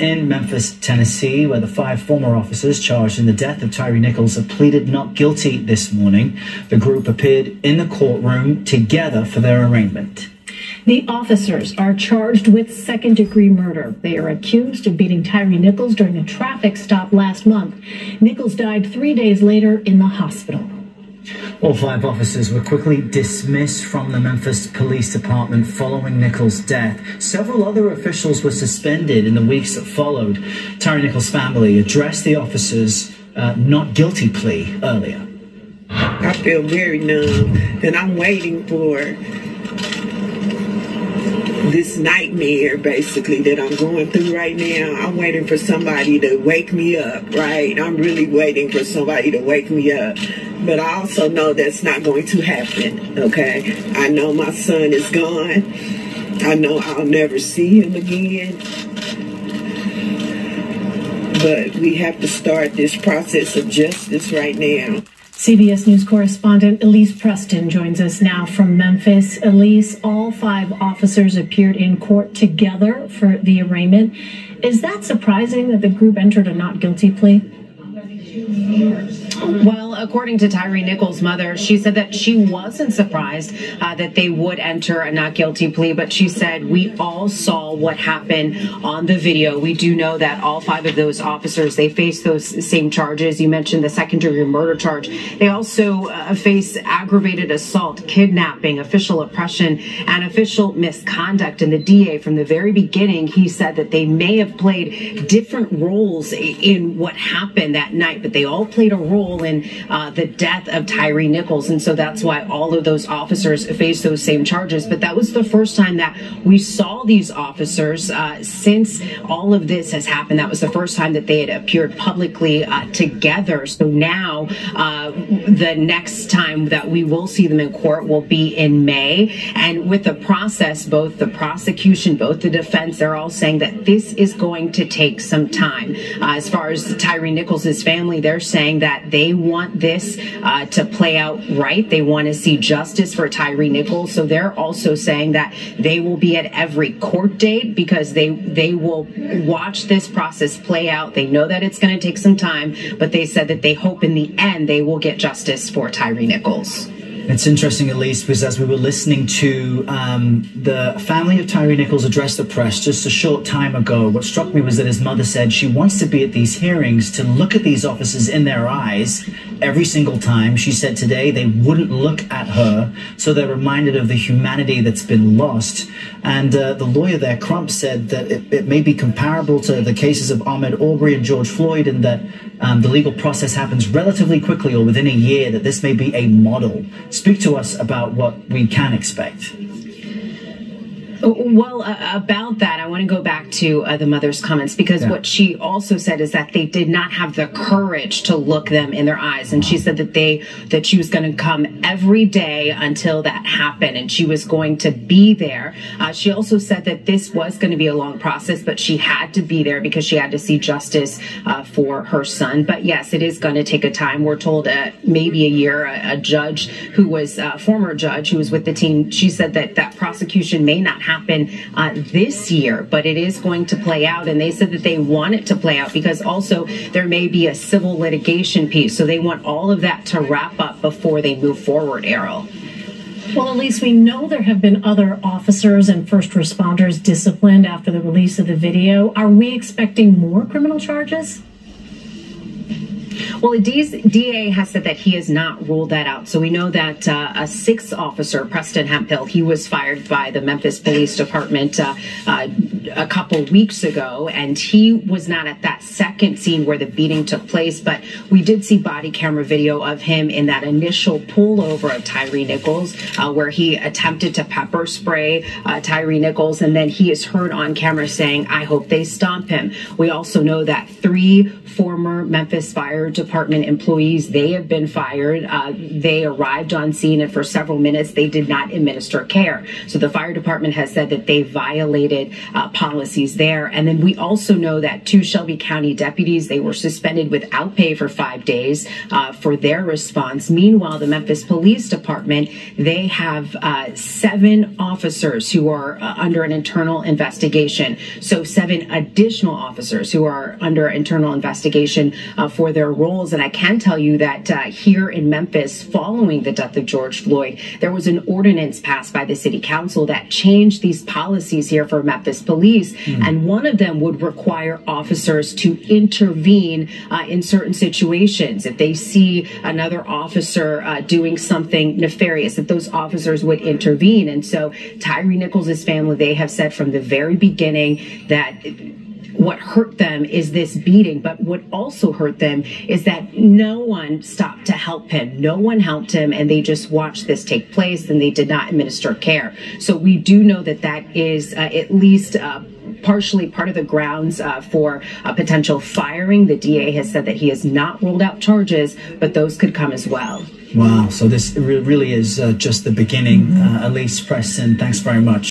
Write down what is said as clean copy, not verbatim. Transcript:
in Memphis, Tennessee, where the 5 former officers charged in the death of Tyre Nichols have pleaded not guilty this morning. The group appeared in the courtroom together for their arraignment. The officers are charged with second-degree murder. They are accused of beating Tyre Nichols during a traffic stop last month. Nichols died 3 days later in the hospital. All 5 officers were quickly dismissed from the Memphis Police Department following Nichols' death. Several other officials were suspended in the weeks that followed. Tyre Nichols' family addressed the officers' not guilty plea earlier. I feel very numb, and I'm waiting for this nightmare, basically, that I'm going through right now. I'm waiting for somebody to wake me up, right? I'm really waiting for somebody to wake me up. But I also know that's not going to happen, okay? I know my son is gone. I know I'll never see him again. But we have to start this process of justice right now. CBS News correspondent Elise Preston joins us now from Memphis. Elise, all 5 officers appeared in court together for the arraignment. Is that surprising that the group entered a not guilty plea? Well, according to Tyre Nichols' mother, she said that she wasn't surprised that they would enter a not guilty plea, but she said we all saw what happened on the video. We do know that all 5 of those officers, they face those same charges. You mentioned the second-degree murder charge. They also face aggravated assault, kidnapping, official oppression, and official misconduct. And the DA, from the very beginning, he said that they may have played different roles in what happened that night, but they all played a role in the death of Tyre Nichols. And so that's why all of those officers face those same charges. But that was the first time that we saw these officers since all of this has happened. That was the first time that they had appeared publicly together. So now the next time that we will see them in court will be in May. And with the process, both the prosecution, both the defense, they're all saying that this is going to take some time. As far as Tyre Nichols' family, they're saying that they want this to play out right. They want to see justice for Tyre Nichols. So they're also saying that they will be at every court date because they will watch this process play out. They know that it's going to take some time, but they said that they hope in the end they will get justice for Tyre Nichols. It's interesting, Elise, because as we were listening to the family of Tyre Nichols address the press just a short time ago, what struck me was that his mother said she wants to be at these hearings to look at these officers in their eyes every single time. She said today they wouldn't look at her, so they're reminded of the humanity that's been lost. And the lawyer there, Crump, said that it may be comparable to the cases of Ahmaud Arbery and George Floyd in that the legal process happens relatively quickly or within a year, that this may be a model. Speak to us about what we can expect. Well, about that, I want to go back to the mother's comments, because what she also said is that they did not have the courage to look them in their eyes. And she said that she was going to come every day until that happened, and she was going to be there. She also said that this was going to be a long process, but she had to be there because she had to see justice for her son. But yes, it is going to take a time. We're told maybe a year. A judge who was a former judge who was with the team, she said that prosecution may not happen this year, but it is going to play out. And they said that they want it to play out because also there may be a civil litigation piece. So they want all of that to wrap up before they move forward, Errol. Well, at least we know there have been other officers and first responders disciplined after the release of the video. Are we expecting more criminal charges? Well, the DA has said that he has not ruled that out. So we know that a 6th officer, Preston Hemphill, he was fired by the Memphis Police Department a couple weeks ago, and he was not at that second scene where the beating took place. But we did see body camera video of him in that initial pullover of Tyre Nichols, where he attempted to pepper spray Tyre Nichols, and then he is heard on camera saying, "I hope they stomp him." We also know that 3 former Memphis Fire department employees, they have been fired. They arrived on scene, and for several minutes, they did not administer care. So the fire department has said that they violated policies there. And then we also know that 2 Shelby County deputies, they were suspended without pay for 5 days for their response. Meanwhile, the Memphis Police Department, they have 7 officers who are under an internal investigation. So 7 additional officers who are under internal investigation for their roles. And I can tell you that here in Memphis, following the death of George Floyd, there was an ordinance passed by the city council that changed these policies here for Memphis police. And one of them would require officers to intervene in certain situations. If they see another officer doing something nefarious, that those officers would intervene. And so Tyre Nichols' family, they have said from the very beginning that what hurt them is this beating, but what also hurt them is that no one stopped to help him. No one helped him, and they just watched this take place, and they did not administer care. So we do know that that is at least partially part of the grounds for a potential firing. The DA has said that he has not ruled out charges, but those could come as well. Wow. So this really is just the beginning. Elise, Preston, thanks very much.